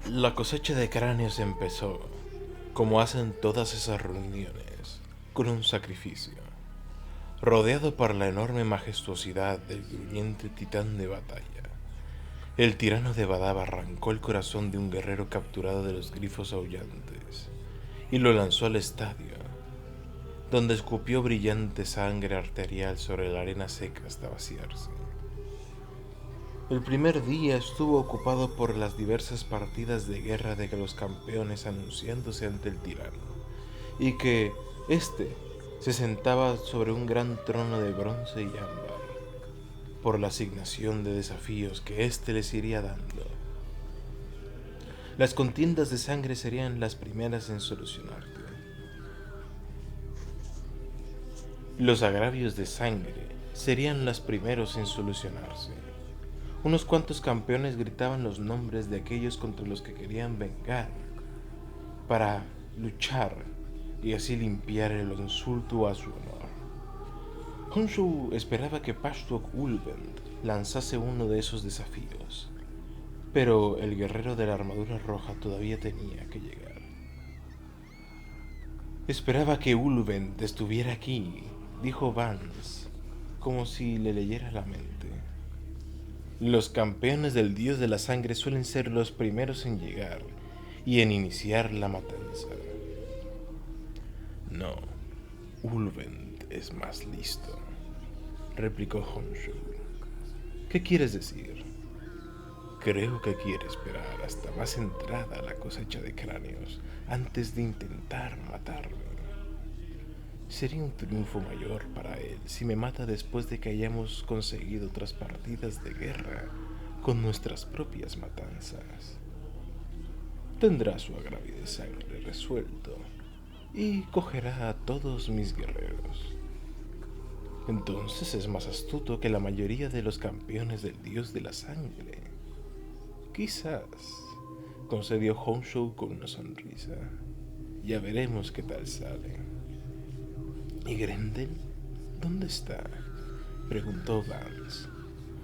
La cosecha de cráneos empezó, como hacen todas esas reuniones, con un sacrificio. Rodeado por la enorme majestuosidad del gruñente titán de batalla, el tirano de Badab arrancó el corazón de un guerrero capturado de los grifos aullantes y lo lanzó al estadio, donde escupió brillante sangre arterial sobre la arena seca hasta vaciarse. El primer día estuvo ocupado por las diversas partidas de guerra de los campeones anunciándose ante el tirano, y que éste se sentaba sobre un gran trono de bronce y ámbar, por la asignación de desafíos que éste les iría dando. Las contiendas de sangre serían las primeras en solucionarse. Los agravios de sangre serían los primeros en solucionarse. Unos cuantos campeones gritaban los nombres de aquellos contra los que querían vengar, para luchar y así limpiar el insulto a su honor. Honshu esperaba que Pashtuok Ulvend lanzase uno de esos desafíos, pero el guerrero de la armadura roja todavía tenía que llegar. Esperaba que Ulvend estuviera aquí, dijo Vance, como si le leyera la mente. Los campeones del dios de la sangre suelen ser los primeros en llegar y en iniciar la matanza. No, Ulvend es más listo, replicó Honshu. ¿Qué quieres decir? Creo que quiere esperar hasta más entrada la cosecha de cráneos antes de intentar matarme. Sería un triunfo mayor para él si me mata después de que hayamos conseguido otras partidas de guerra con nuestras propias matanzas. Tendrá su agravio de sangre resuelto y cogerá a todos mis guerreros. Entonces es más astuto que la mayoría de los campeones del dios de la sangre. Quizás, concedió Honshu con una sonrisa. Ya veremos qué tal sale. ¿Y Grendel? ¿Dónde está? Preguntó Vance.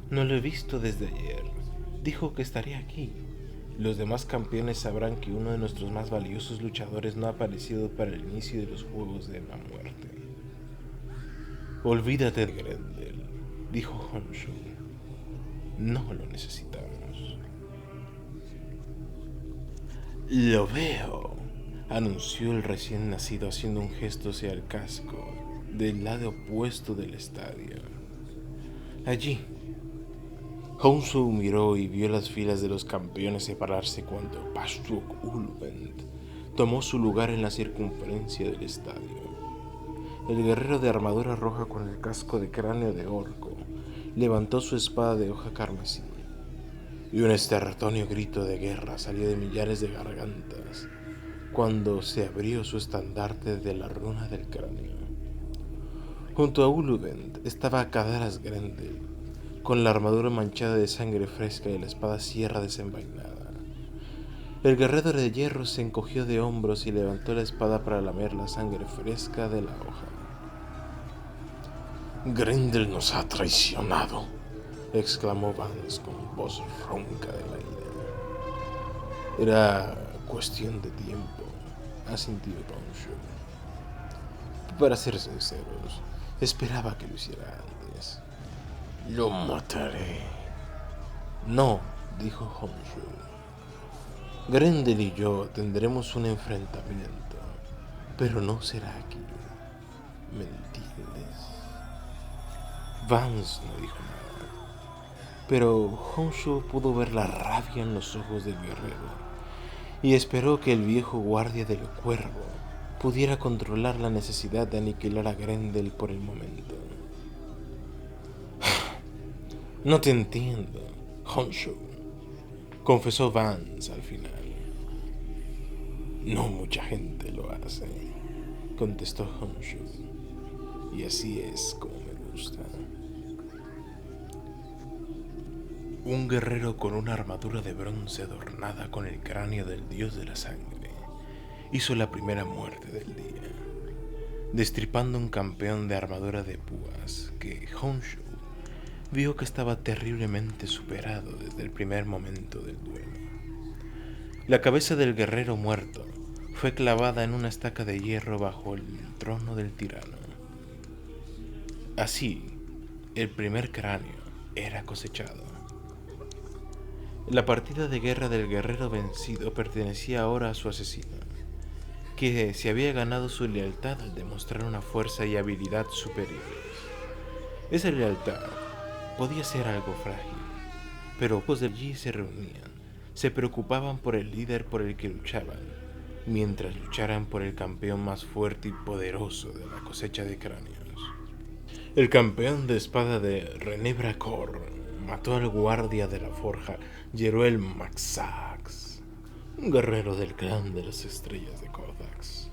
No lo he visto desde ayer. Dijo que estaría aquí. Los demás campeones sabrán que uno de nuestros más valiosos luchadores no ha aparecido para el inicio de los Juegos de la Muerte. Olvídate de Grendel, dijo Honshu. No lo necesitamos. Lo veo, anunció el recién nacido haciendo un gesto hacia el casco del lado opuesto del estadio. Allí, Honshu miró y vio las filas de los campeones separarse cuando Pashtuok Ulvend tomó su lugar en la circunferencia del estadio. El guerrero de armadura roja con el casco de cráneo de orco levantó su espada de hoja carmesí, y un estertóneo grito de guerra salió de millares de gargantas cuando se abrió su estandarte de la runa del cráneo. Junto a Uluvend estaba Cadaras Grendel, con la armadura manchada de sangre fresca y la espada sierra desenvainada. El guerrero de hierro se encogió de hombros y levantó la espada para lamer la sangre fresca de la hoja. Grendel nos ha traicionado, exclamó Vance con voz ronca de la ira. Era cuestión de tiempo, asintió Honshu. Para ser sinceros, esperaba que lo hiciera antes. Lo mataré. No, dijo Honshu. Grendel y yo tendremos un enfrentamiento, pero no será aquí. ¿Me entiendes? Vance no dijo nada, pero Honshu pudo ver la rabia en los ojos del guerrero y esperó que el viejo guardia del cuervo pudiera controlar la necesidad de aniquilar a Grendel por el momento. No te entiendo, Honshu, confesó Vance al final. No mucha gente lo hace, contestó Honshu, y así es como me gusta. Un guerrero con una armadura de bronce adornada con el cráneo del dios de la sangre hizo la primera muerte del día, destripando un campeón de armadura de púas que Honshu vio que estaba terriblemente superado desde el primer momento del duelo. La cabeza del guerrero muerto fue clavada en una estaca de hierro bajo el trono del tirano. Así, el primer cráneo era cosechado. La partida de guerra del guerrero vencido pertenecía ahora a su asesino, que se había ganado su lealtad al demostrar una fuerza y habilidad superiores. Esa lealtad podía ser algo frágil, pero pocos de allí se reunían, se preocupaban por el líder por el que luchaban, mientras lucharan por el campeón más fuerte y poderoso de la cosecha de cráneos. El campeón de espada de René Bracor mató al guardia de la forja Jeruel Maxax, un guerrero del clan de las estrellas de Kordax.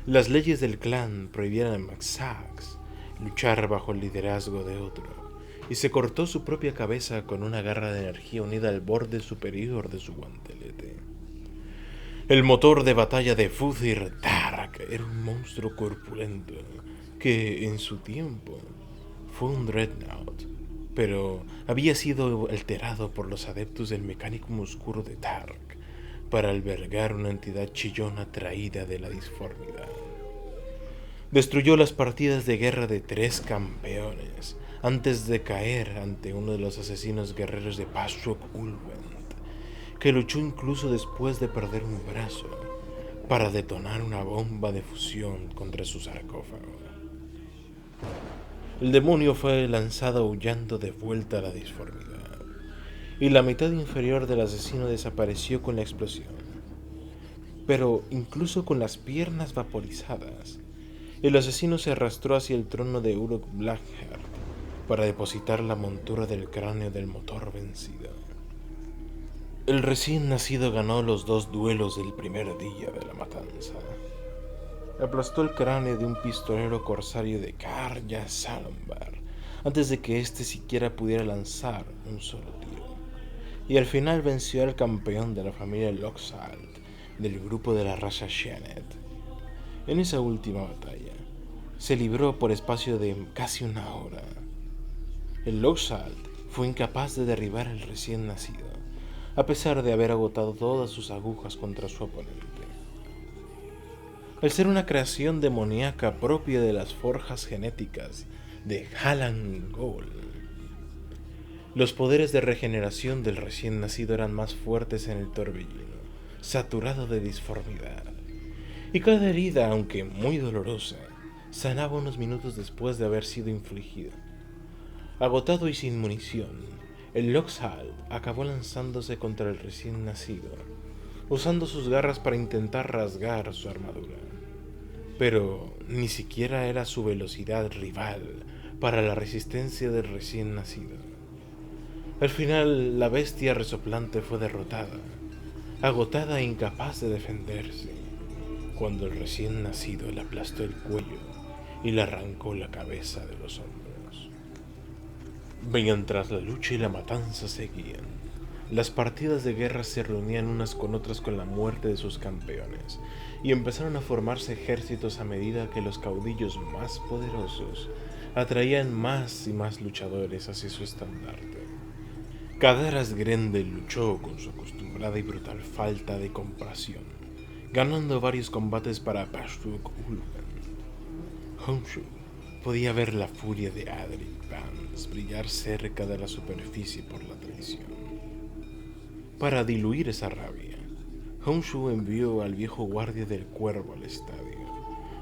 Las leyes del clan prohibían a Maxax luchar bajo el liderazgo de otro, y se cortó su propia cabeza con una garra de energía unida al borde superior de su guantelete. El motor de batalla de Futhir Tark era un monstruo corpulento que en su tiempo fue un dreadnought, pero había sido alterado por los adeptos del Mechanicum oscuro de Tark para albergar una entidad chillona traída de la disformidad. Destruyó las partidas de guerra de 3 campeones antes de caer ante uno de los asesinos guerreros de Pashok Ulvent, que luchó incluso después de perder un brazo para detonar una bomba de fusión contra su sarcófago. El demonio fue lanzado aullando de vuelta a la disformidad, y la mitad inferior del asesino desapareció con la explosión. Pero incluso con las piernas vaporizadas, el asesino se arrastró hacia el trono de Uruk Blackheart para depositar la montura del cráneo del motor vencido. El recién nacido ganó los 2 duelos del primer día de la matanza. Aplastó el cráneo de un pistolero corsario de Karja Salambar antes de que éste siquiera pudiera lanzar un solo tiro. Y al final venció al campeón de la familia Loxalt del grupo de la raza Shenet. En esa última batalla se libró por espacio de casi una hora. El Loxalt fue incapaz de derribar al recién nacido, a pesar de haber agotado todas sus agujas contra su oponente. Al ser una creación demoníaca propia de las forjas genéticas de Halan Gol, los poderes de regeneración del recién nacido eran más fuertes en el torbellino, saturado de disformidad, y cada herida, aunque muy dolorosa, sanaba unos minutos después de haber sido infligida. Agotado y sin munición, el Loxalt acabó lanzándose contra el recién nacido, usando sus garras para intentar rasgar su armadura. Pero ni siquiera era su velocidad rival para la resistencia del recién nacido. Al final, la bestia resoplante fue derrotada, agotada e incapaz de defenderse, cuando el recién nacido le aplastó el cuello y le arrancó la cabeza de los hombros. Mientras la lucha y la matanza seguían, las partidas de guerra se reunían unas con otras con la muerte de sus campeones, y empezaron a formarse ejércitos a medida que los caudillos más poderosos atraían más y más luchadores hacia su estandarte. Kadaras Grendel luchó con su acostumbrada y brutal falta de compasión, ganando varios combates para Pashtuk Ulvent. Honshu podía ver la furia de Adric Vance brillar cerca de la superficie por la traición. Para diluir esa rabia, Honshu envió al viejo guardia del cuervo al estadio,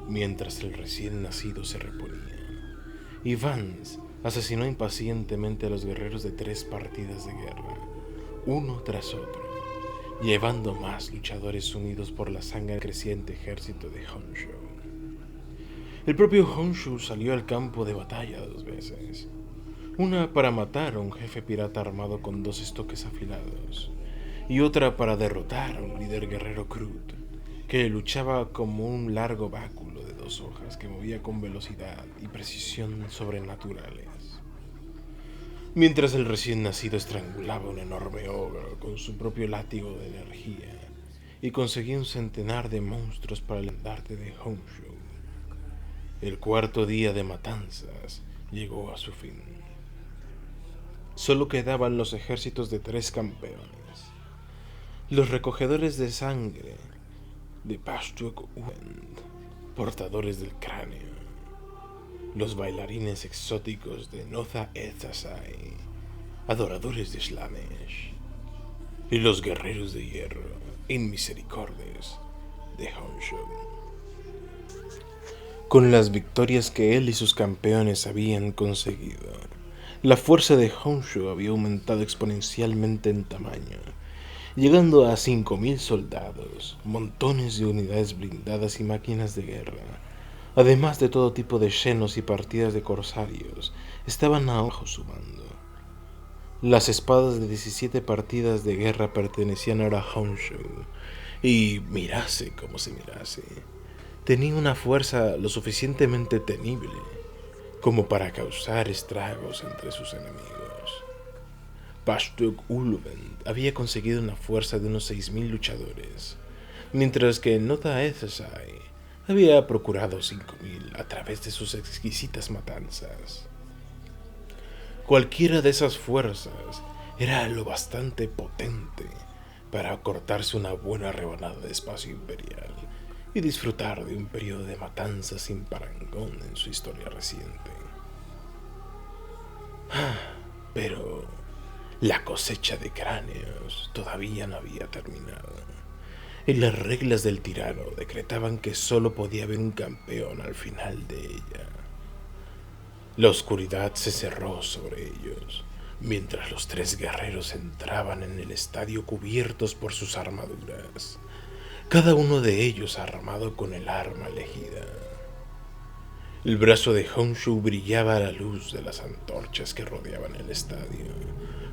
mientras el recién nacido se reponía, y Vance asesinó impacientemente a los guerreros de 3 partidas de guerra, uno tras otro, llevando más luchadores unidos por la sangre al creciente ejército de Honshu. El propio Honshu salió al campo de batalla 2 veces, una para matar a un jefe pirata armado con 2 estoques afilados, y otra para derrotar a un líder guerrero Krut, que luchaba como un largo báculo de 2 hojas que movía con velocidad y precisión sobrenaturales. Mientras el recién nacido estrangulaba a un enorme ogro con su propio látigo de energía y conseguía un centenar de monstruos para el estandarte de Honshu, el 4.º día de matanzas llegó a su fin. Solo quedaban los ejércitos de 3 campeones. los recogedores de sangre de Pashtuk Uluvend, portadores del cráneo, los bailarines exóticos de Notha Ethasai, adoradores de Slanesh, y los guerreros de hierro inmisericordes de Honshu. Con las victorias que él y sus campeones habían conseguido, la fuerza de Honshu había aumentado exponencialmente en tamaño, llegando a 5.000 soldados, montones de unidades blindadas y máquinas de guerra, además de todo tipo de shenos y partidas de corsarios, estaban bajo su mando. Las espadas de 17 partidas de guerra pertenecían ahora a Honshu, y mirase como se mirase, tenía una fuerza lo suficientemente temible como para causar estragos entre sus enemigos. Pashtuk Uluvend había conseguido una fuerza de unos 6.000 luchadores, mientras que Notha Ethasai había procurado 5.000 a través de sus exquisitas matanzas. Cualquiera de esas fuerzas era lo bastante potente para cortarse una buena rebanada de espacio imperial y disfrutar de un periodo de matanzas sin parangón en su historia reciente. Pero la cosecha de cráneos todavía no había terminado, y las reglas del tirano decretaban que solo podía haber un campeón al final de ella. La oscuridad se cerró sobre ellos, mientras los 3 guerreros entraban en el estadio cubiertos por sus armaduras, cada uno de ellos armado con el arma elegida. El brazo de Honshu brillaba a la luz de las antorchas que rodeaban el estadio,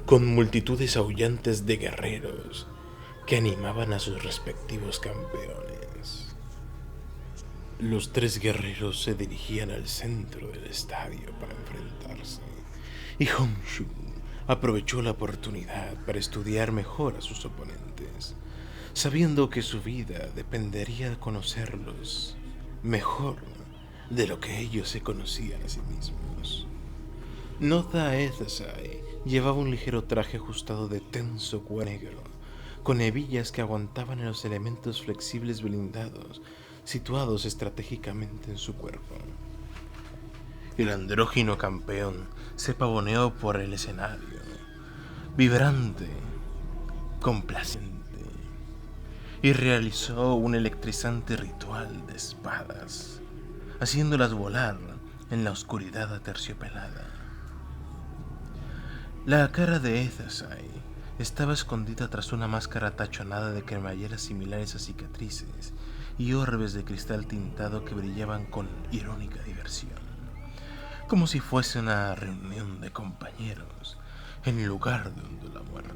con multitudes aullantes de guerreros que animaban a sus respectivos campeones. Los 3 guerreros se dirigían al centro del estadio para enfrentarse, y Honshu aprovechó la oportunidad para estudiar mejor a sus oponentes, sabiendo que su vida dependería de conocerlos mejor de lo que ellos se conocían a sí mismos. Notha Ethasai llevaba un ligero traje ajustado de tenso cuero negro, con hebillas que aguantaban en los elementos flexibles blindados situados estratégicamente en su cuerpo. El andrógino campeón se pavoneó por el escenario, vibrante, complaciente, y realizó un electrizante ritual de espadas, haciéndolas volar en la oscuridad aterciopelada. La cara de Ethasai estaba escondida tras una máscara tachonada de cremalleras similares a cicatrices y orbes de cristal tintado que brillaban con irónica diversión, como si fuese una reunión de compañeros en lugar de la muerte.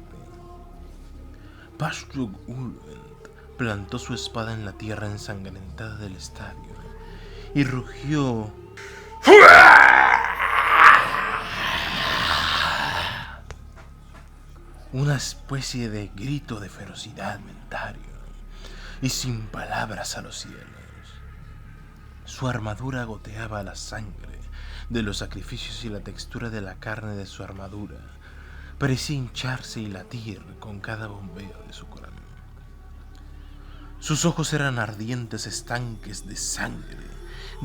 Pashtuk Uluvend plantó su espada en la tierra ensangrentada del estadio y rugió una especie de grito de ferocidad mentario y sin palabras a los cielos. Su armadura goteaba la sangre de los sacrificios y la textura de la carne de su armadura parecía hincharse y latir con cada bombeo de su corazón. Sus ojos eran ardientes estanques de sangre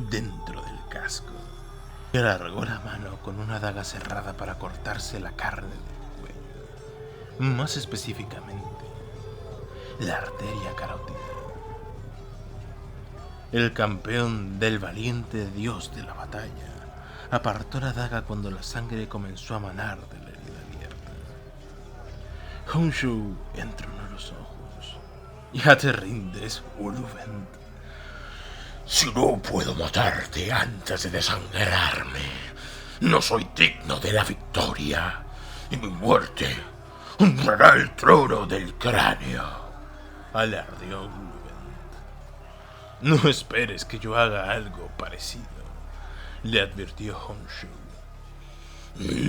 dentro del casco. Y alargó la mano con una daga cerrada para cortarse la carne del cuello, más específicamente la arteria carótida. El campeón del valiente dios de la batalla apartó la daga cuando la sangre comenzó a manar de la herida abierta. Honshu entronó los ojos. ¿Ya te rindes, Uluvend? Si no puedo matarte antes de desangrarme, no soy digno de la victoria, y mi muerte honrará el trono del cráneo, alardeó Uluvend. No esperes que yo haga algo parecido, le advirtió Honshu.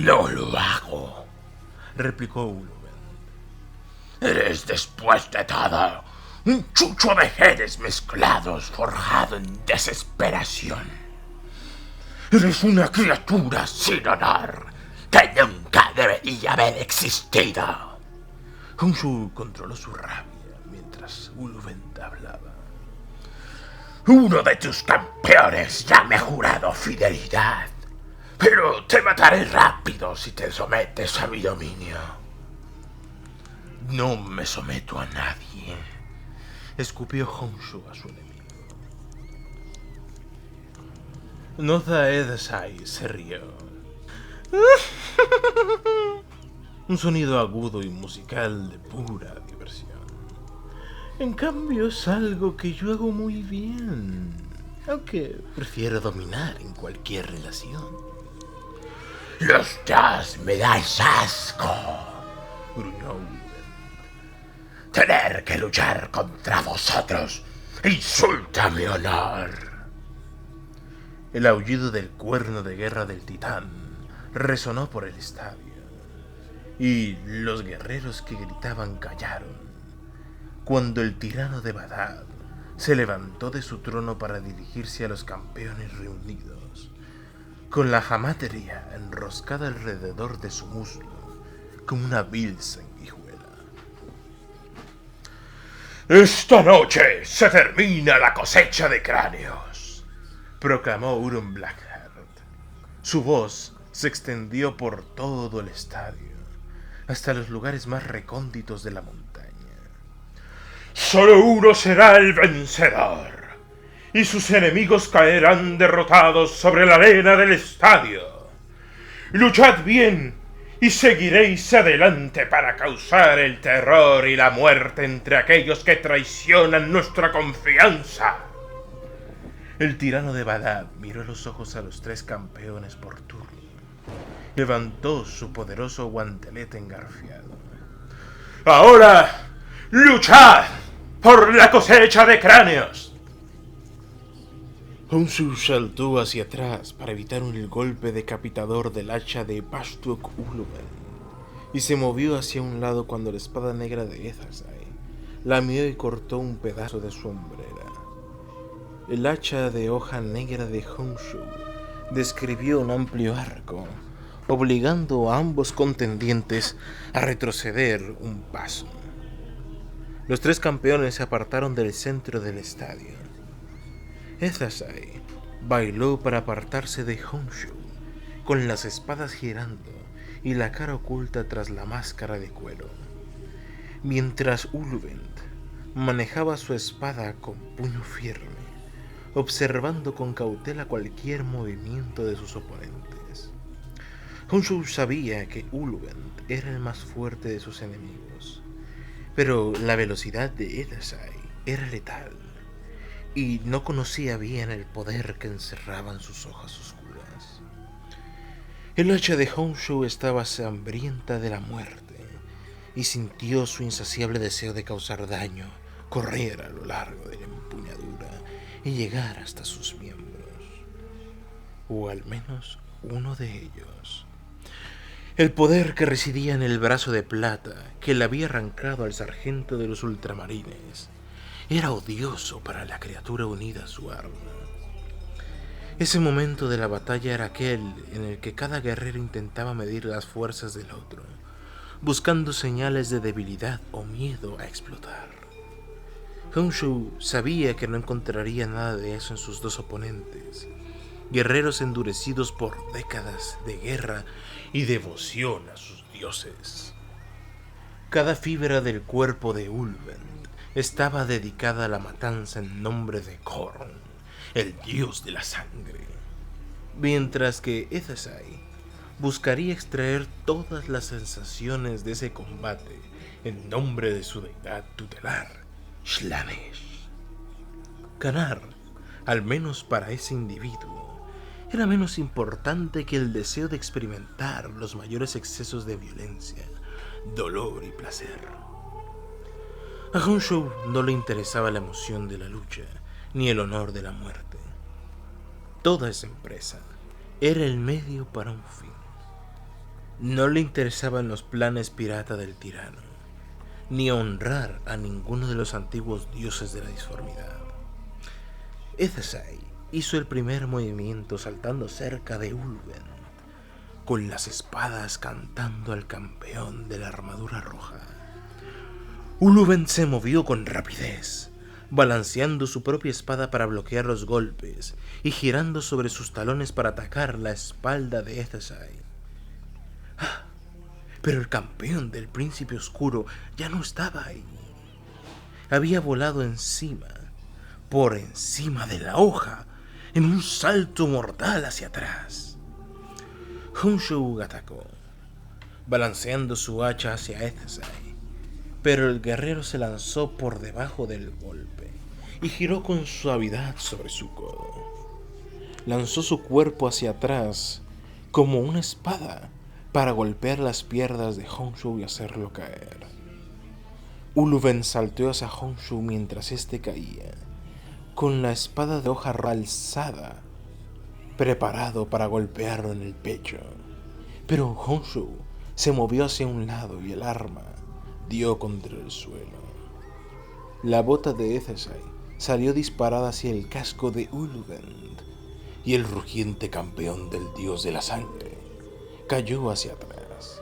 No lo hago, replicó Uluvend. Eres después de todo un chucho de genes mezclados forjado en desesperación. Eres una criatura sin honor que nunca debería haber existido. Honshu controló su rabia mientras Ulvent hablaba. Uno de tus campeones ya me ha jurado fidelidad, pero te mataré rápido si te sometes a mi dominio. No me someto a nadie, escupió Honshu a su enemigo. Notha Edasai se rió. Un sonido agudo y musical de pura diversión. En cambio es algo que yo hago muy bien, aunque prefiero dominar en cualquier relación. Los dos me dais asco, Gruñó Ulvent. Tener que luchar contra vosotros insulta mi honor. El aullido del cuerno de guerra del titán resonó por el estadio, y los guerreros que gritaban callaron cuando el tirano de Badad se levantó de su trono para dirigirse a los campeones reunidos, con la jamatería enroscada alrededor de su muslo como una vil sanguijuela. Esta noche se termina la cosecha de cráneos, proclamó Euron Blackheart. Su voz se extendió por todo el estadio, hasta los lugares más recónditos de la montaña. Solo uno será el vencedor, y sus enemigos caerán derrotados sobre la arena del estadio. Luchad bien, y seguiréis adelante para causar el terror y la muerte entre aquellos que traicionan nuestra confianza. El tirano de Badad miró a los ojos a los tres campeones por turno. Levantó su poderoso guantelete engarfiado. ¡Ahora, luchad por la cosecha de cráneos! Honshu saltó hacia atrás para evitar el golpe decapitador del hacha de Bastuk Ulvent y se movió hacia un lado cuando la espada negra de Edasai lamió y cortó un pedazo de su hombrera. El hacha de hoja negra de Honshu describió un amplio arco, obligando a ambos contendientes a retroceder un paso. Los tres campeones se apartaron del centro del estadio. Edasai bailó para apartarse de Honshu, con las espadas girando y la cara oculta tras la máscara de cuero, mientras Ulvent manejaba su espada con puño firme, observando con cautela cualquier movimiento de sus oponentes. Honshu sabía que Ulvent era el más fuerte de sus enemigos, pero la velocidad de Edasai era letal, y no conocía bien el poder que encerraban sus hojas oscuras. El hacha de Honshu estaba hambrienta de la muerte, y sintió su insaciable deseo de causar daño correr a lo largo de la empuñadura y llegar hasta sus miembros, o al menos uno de ellos. El poder que residía en el brazo de plata que le había arrancado al sargento de los ultramarines era odioso para la criatura unida a su arma. Ese momento de la batalla era aquel en el que cada guerrero intentaba medir las fuerzas del otro, buscando señales de debilidad o miedo a explotar. Honshu sabía que no encontraría nada de eso en sus dos oponentes, guerreros endurecidos por décadas de guerra y devoción a sus dioses. Cada fibra del cuerpo de Ulvent estaba dedicada a la matanza en nombre de Khorne, el dios de la sangre, mientras que Edasai buscaría extraer todas las sensaciones de ese combate en nombre de su deidad tutelar, Slanesh. Ganar, al menos para ese individuo, era menos importante que el deseo de experimentar los mayores excesos de violencia, dolor y placer. A Honshu no le interesaba la emoción de la lucha, ni el honor de la muerte. Toda esa empresa era el medio para un fin. No le interesaban los planes pirata del tirano, ni honrar a ninguno de los antiguos dioses de la disformidad. Edasai hizo el primer movimiento saltando cerca de Ulvent, con las espadas cantando al campeón de la armadura roja. Uluven se movió con rapidez, balanceando su propia espada para bloquear los golpes y girando sobre sus talones para atacar la espalda de Ethesai. Pero el campeón del Príncipe Oscuro ya no estaba ahí. Había volado encima, por encima de la hoja, en un salto mortal hacia atrás. Honshu atacó, balanceando su hacha hacia Ethesai, pero el guerrero se lanzó por debajo del golpe y giró con suavidad sobre su codo. Lanzó su cuerpo hacia atrás como una espada para golpear las piernas de Honshu y hacerlo caer. Uluven saltó hacia Honshu mientras éste caía, con la espada de hoja alzada, preparado para golpearlo en el pecho. Pero Honshu se movió hacia un lado y el arma dio contra el suelo. La bota de Ethesai salió disparada hacia el casco de Uluven, y el rugiente campeón del dios de la sangre cayó hacia atrás,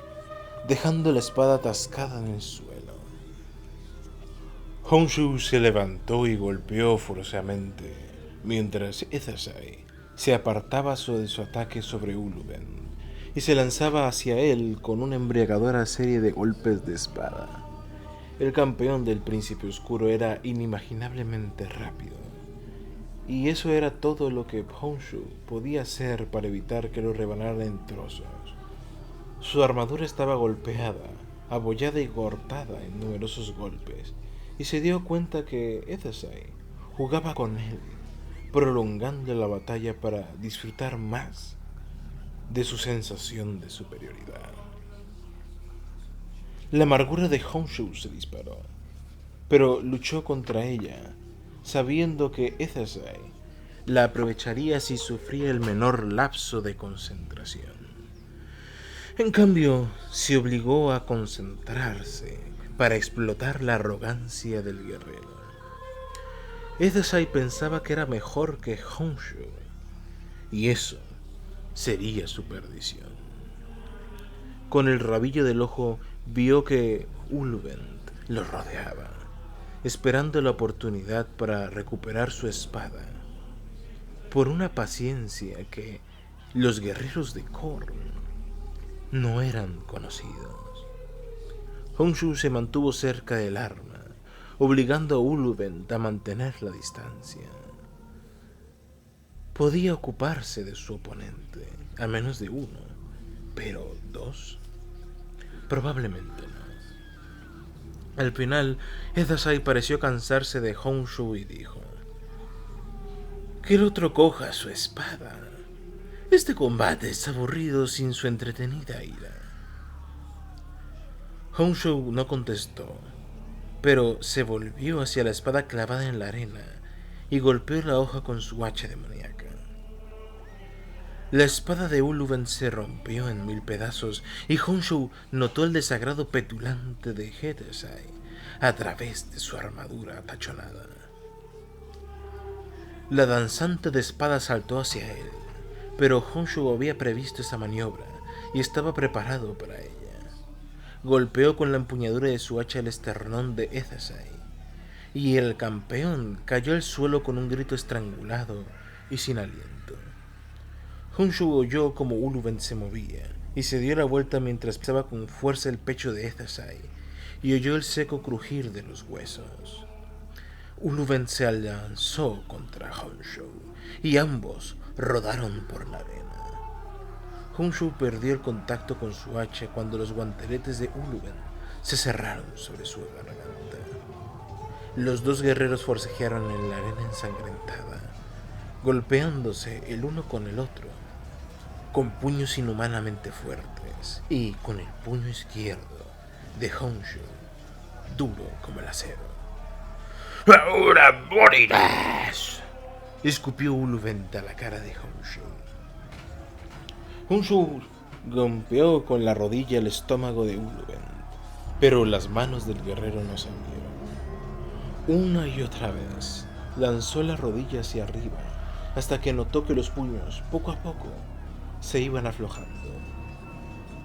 dejando la espada atascada en el suelo. Honshu se levantó y golpeó forzosamente, mientras Ethesai se apartaba de su ataque sobre Uluven y se lanzaba hacia él con una embriagadora serie de golpes de espada. El campeón del Príncipe Oscuro era inimaginablemente rápido, y eso era todo lo que Honshu podía hacer para evitar que lo rebanaran en trozos. Su armadura estaba golpeada, abollada y cortada en numerosos golpes, y se dio cuenta que Ethesai jugaba con él, prolongando la batalla para disfrutar más de su sensación de superioridad. La amargura de Honshu se disparó, pero luchó contra ella, sabiendo que Ethesai la aprovecharía si sufría el menor lapso de concentración. En cambio, se obligó a concentrarse para explotar la arrogancia del guerrero. Ethesai pensaba que era mejor que Honshu, y eso sería su perdición. Con el rabillo del ojo vio que Uluven lo rodeaba, esperando la oportunidad para recuperar su espada, por una paciencia que los guerreros de Khorne no eran conocidos. Honshu se mantuvo cerca del arma, obligando a Uluven a mantener la distancia. Podía ocuparse de su oponente, a menos de uno, pero dos, probablemente no. Al final, Ethesai pareció cansarse de Honshu y dijo: «Que el otro coja su espada. Este combate es aburrido sin su entretenida ira». Honshu no contestó, pero se volvió hacia la espada clavada en la arena y golpeó la hoja con su hacha demoníaca. La espada de Uluven se rompió en 1000 pedazos y Honshu notó el desagrado petulante de Ethesai a través de su armadura tachonada. La danzante de espada saltó hacia él, pero Honshu había previsto esa maniobra y estaba preparado para ella. Golpeó con la empuñadura de su hacha el esternón de Ethesai, y el campeón cayó al suelo con un grito estrangulado y sin aliento. Honshu oyó como Uluven se movía, y se dio la vuelta mientras pisaba con fuerza el pecho de Ethesai, y oyó el seco crujir de los huesos. Uluven se lanzó contra Honshu, y ambos rodaron por la arena. Honshu perdió el contacto con su hacha cuando los guanteletes de Uluven se cerraron sobre su garganta. Los dos guerreros forcejearon en la arena ensangrentada, golpeándose el uno con el otro, con puños inhumanamente fuertes, y con el puño izquierdo de Honshu duro como el acero. ¡Ahora morirás!, escupió Uluven a la cara de Honshu. Honshu golpeó con la rodilla el estómago de Uluven, pero las manos del guerrero no se movieron. Una y otra vez lanzó la rodilla hacia arriba hasta que notó que los puños, poco a poco, se iban aflojando.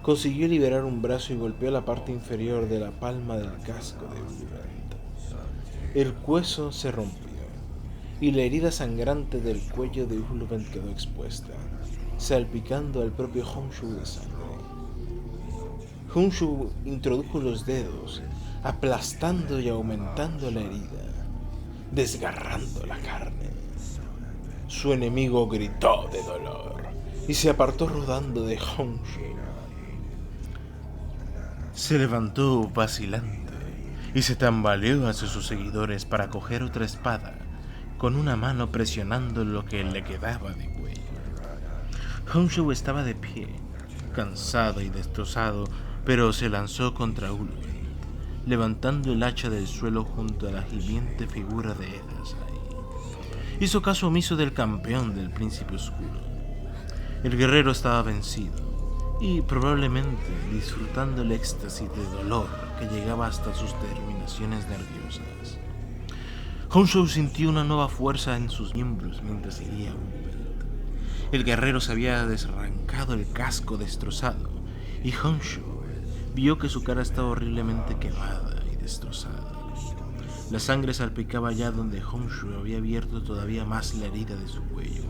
consiguió liberar un brazo y golpeó la parte inferior de la palma del casco de Uluvend. El hueso se rompió y la herida sangrante del cuello de Uluvend quedó expuesta, salpicando al propio Honshu de sangre. Honshu introdujo los dedos, aplastando y aumentando la herida, desgarrando la carne. Su enemigo gritó de dolor y se apartó rodando de Honshu. Se levantó vacilante y se tambaleó hacia sus seguidores para coger otra espada, con una mano presionando lo que le quedaba de cuello. Honshu estaba de pie, cansado y destrozado, pero se lanzó contra Uluvend, levantando el hacha del suelo junto a la gimiente figura de Edasai. Hizo caso omiso del campeón del Príncipe Oscuro. El guerrero estaba vencido y probablemente disfrutando el éxtasis de dolor que llegaba hasta sus terminaciones nerviosas. Honshu sintió una nueva fuerza en sus miembros mientras seguía a Uluvend. El guerrero se había desarrancado el casco destrozado y Honshu vio que su cara estaba horriblemente quemada y destrozada. La sangre salpicaba allá donde Honshu había abierto todavía más la herida de su cuello.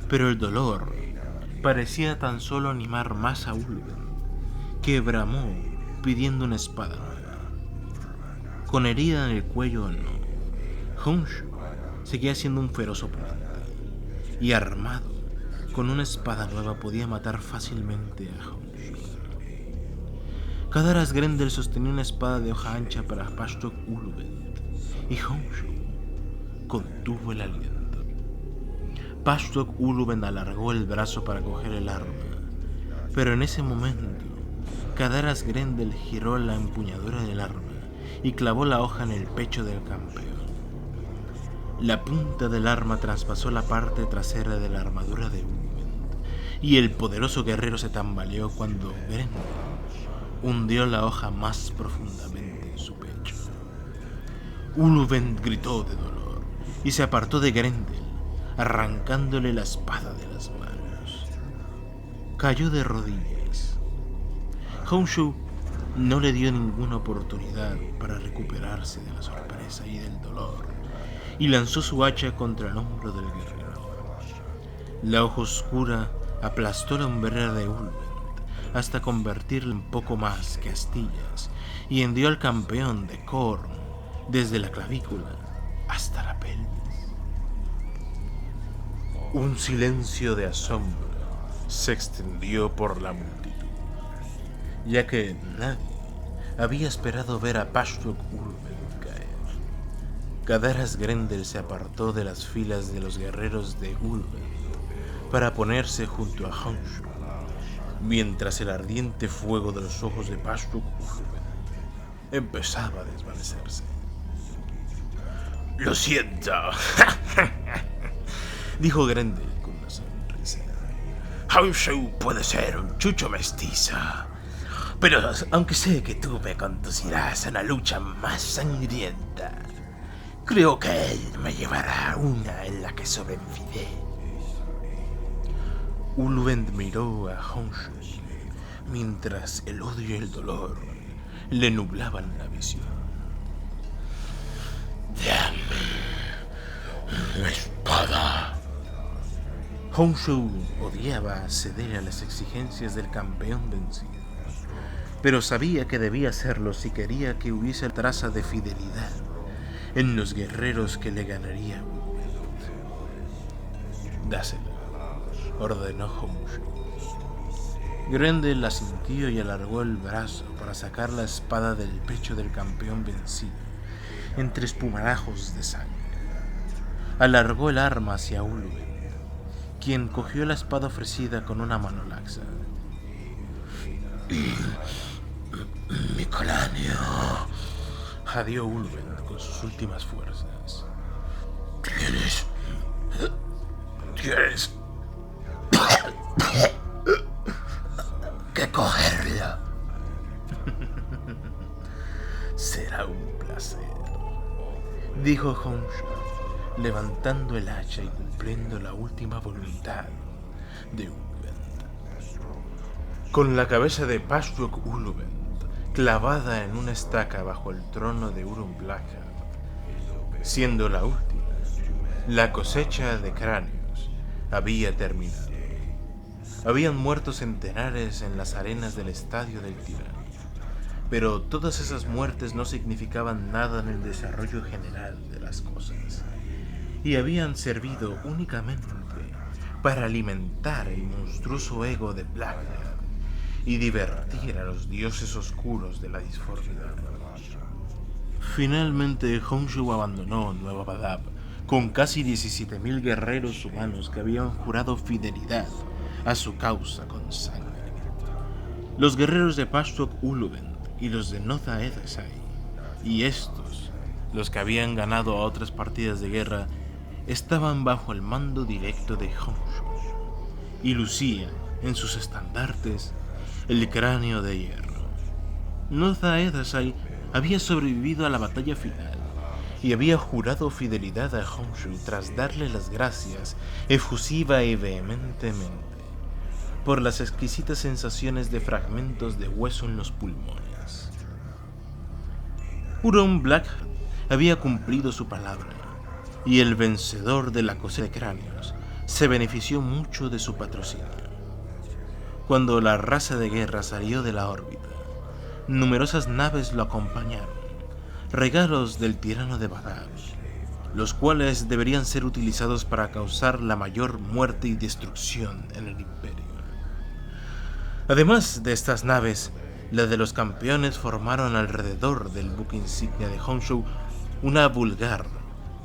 Pero el dolor parecía tan solo animar más a Uluvend, que bramó pidiendo una espada nueva. Con herida en el cuello o no, Honshu seguía siendo un feroz oponente, y armado con una espada nueva podía matar fácilmente a Honshu. Kadaras Grendel sostenía una espada de hoja ancha para Pashtok Uluvend, y Honshu contuvo el aliento. Pashtok Uluvend alargó el brazo para coger el arma, pero en ese momento, Kadaras Grendel giró la empuñadura del arma y clavó la hoja en el pecho del campeón. La punta del arma traspasó la parte trasera de la armadura de Uluvend, y el poderoso guerrero se tambaleó cuando Grendel hundió la hoja más profundamente en su pecho. Uluvend gritó de dolor y se apartó de Grendel, arrancándole la espada de las manos. Cayó de rodillas. Honshu no le dio ninguna oportunidad para recuperarse de la sorpresa y del dolor, y lanzó su hacha contra el hombro del guerrero. La hoja oscura aplastó la hombrera de Uluvend hasta convertirla en poco más que astillas, y hendió al campeón de Khorne desde la clavícula hasta la pelvis. Un silencio de asombro se extendió por la multitud, ya que nadie había esperado ver a Pashtok Uluvend caer. Kadaras Grendel se apartó de las filas de los guerreros de Uluvend para ponerse junto a Honshu, mientras el ardiente fuego de los ojos de Pashtok Uluvend empezaba a desvanecerse. Lo siento, dijo Grendel con una sonrisa. Honshu puede ser un chucho mestizo, pero aunque sé que tú me conducirás a una lucha más sangrienta, creo que él me llevará a una en la que sobreviviré. Uluvend miró a Honshu mientras el odio y el dolor le nublaban la visión. Dame la espada. Honshu odiaba ceder a las exigencias del campeón vencido, pero sabía que debía hacerlo si quería que hubiese traza de fidelidad en los guerreros que le ganaría. Dásela, ordenó Honshu. Grendel asintió y alargó el brazo para sacar la espada del pecho del campeón vencido, entre espumarajos de sangre. Alargó el arma hacia Uluvend, quien cogió la espada ofrecida con una mano laxa. Mi cráneo, jadeó Uluvend con sus últimas fuerzas. ¿Tienes que cogerla? Será un placer, dijo Honshu, levantando el hacha y cumpliendo la última voluntad de Uluvend. con la cabeza de Pashtun Uluvend clavada en una estaca bajo el trono de Urun Blackheart, siendo la última. La cosecha de cráneos había terminado. Habían muerto centenares en las arenas del estadio del tirano, pero todas esas muertes no significaban nada en el desarrollo general de las cosas, y habían servido únicamente para alimentar el monstruoso ego de Blackheart y divertir a los dioses oscuros de la disformidad. Finalmente, Honshu abandonó Nueva Badab con casi 17.000 guerreros humanos que habían jurado fidelidad a su causa con sangre. Los guerreros de Pashtun Uluvend y los de Notha Edessai, y estos, los que habían ganado a otras partidas de guerra, estaban bajo el mando directo de Honshu y lucían en sus estandartes el cráneo de hierro. Notha Edessai había sobrevivido a la batalla final y había jurado fidelidad a Honshu tras darle las gracias efusiva y vehementemente por las exquisitas sensaciones de fragmentos de hueso en los pulmones. Urun Blackheart había cumplido su palabra, y el vencedor de la cosecha de cráneos se benefició mucho de su patrocinio. Cuando la raza de guerra salió de la órbita, numerosas naves lo acompañaron, regalos del tirano de Badab, los cuales deberían ser utilizados para causar la mayor muerte y destrucción en el imperio. Además de estas naves, la de los campeones formaron alrededor del buque insignia de Honshu una vulgar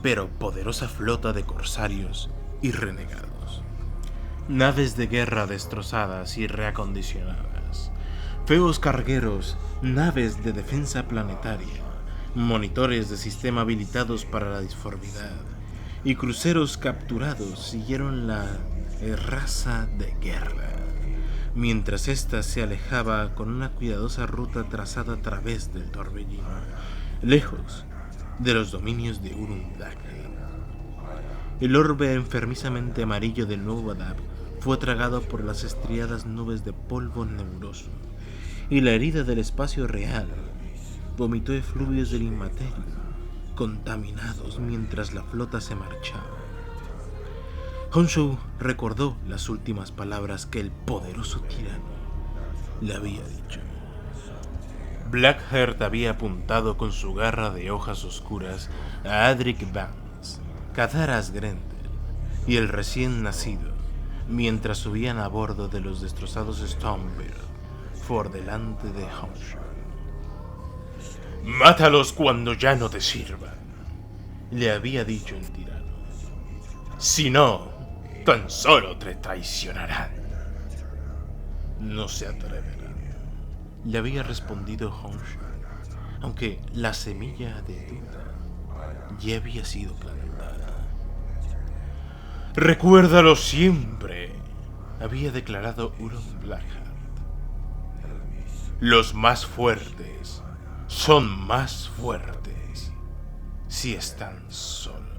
pero poderosa flota de corsarios y renegados. Naves de guerra destrozadas y reacondicionadas, feos cargueros, naves de defensa planetaria, monitores de sistema habilitados para la disformidad y cruceros capturados siguieron la raza de guerra, mientras ésta se alejaba con una cuidadosa ruta trazada a través del torbellino, lejos de los dominios de Urun Blackheart. El orbe enfermizamente amarillo del Nuevo Badab fue tragado por las estriadas nubes de polvo neuroso, y la herida del espacio real vomitó efluvios del inmaterio, contaminados mientras la flota se marchaba. Honshu recordó las últimas palabras que el poderoso tirano le había dicho. Blackheart había apuntado con su garra de hojas oscuras a Adric Vance, Cadaras Grendel y el recién nacido, mientras subían a bordo de los destrozados Stormbird por delante de Honshu. «Mátalos cuando ya no te sirvan», le había dicho el tirano. «Si no, tan solo te traicionarán». «No se atreverán», le había respondido Honshu, aunque la semilla de duda ya había sido plantada. «Recuérdalo siempre», había declarado Urun Blackheart. «Los más fuertes son más fuertes si están solos».